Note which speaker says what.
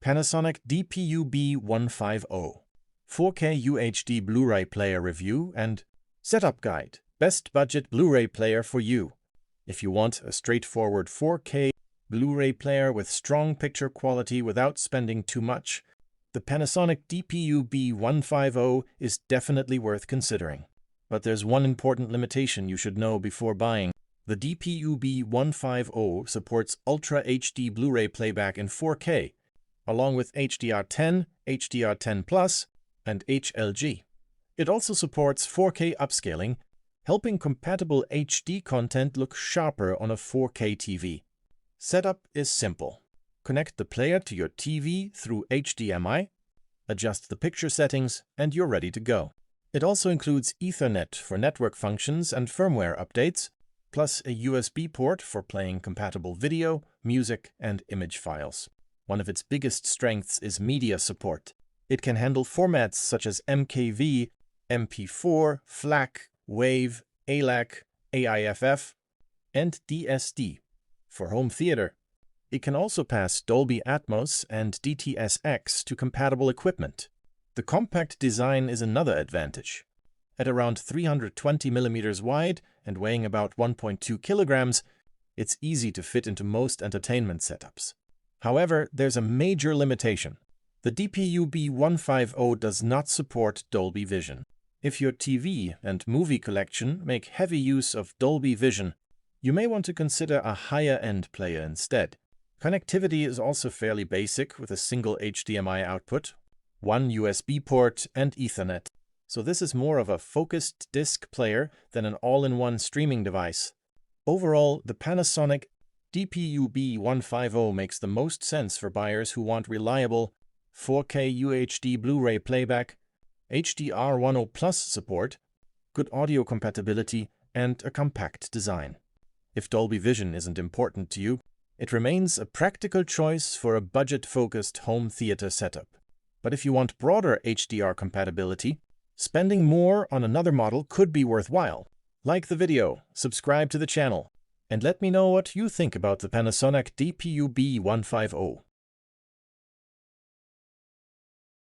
Speaker 1: Panasonic DPUB150, 4K UHD Blu-ray player review and setup guide, best budget Blu-ray player for you. If you want a straightforward 4K Blu-ray player with strong picture quality without spending too much, the Panasonic DPUB150 is definitely worth considering. But there's one important limitation you should know before buying. The DPUB150 supports Ultra HD Blu-ray playback in 4K, along with HDR10, HDR10+, and HLG. It also supports 4K upscaling, helping compatible HD content look sharper on a 4K TV. Setup is simple. Connect the player to your TV through HDMI, adjust the picture settings, and you're ready to go. It also includes Ethernet for network functions and firmware updates, plus a USB port for playing compatible video, music, and image files. One of its biggest strengths is media support. It can handle formats such as MKV, MP4, FLAC, WAV, ALAC, AIFF, and DSD. For home theater, it can also pass Dolby Atmos and DTS:X to compatible equipment. The compact design is another advantage. At around 320 mm wide and weighing about 1.2 kilograms, it's easy to fit into most entertainment setups. However, there's a major limitation. The DPUB150 does not support Dolby Vision. If your TV and movie collection make heavy use of Dolby Vision, you may want to consider a higher-end player instead. Connectivity is also fairly basic with a single HDMI output, one USB port, and Ethernet. So this is more of a focused disc player than an all-in-one streaming device. Overall, the Panasonic DPUB150 makes the most sense for buyers who want reliable 4K UHD Blu-ray playback, HDR10+ support, good audio compatibility, and a compact design. If Dolby Vision isn't important to you, it remains a practical choice for a budget-focused home theater setup. But if you want broader HDR compatibility, spending more on another model could be worthwhile. Like the video, subscribe to the channel, and let me know what you think about the Panasonic DPUB150.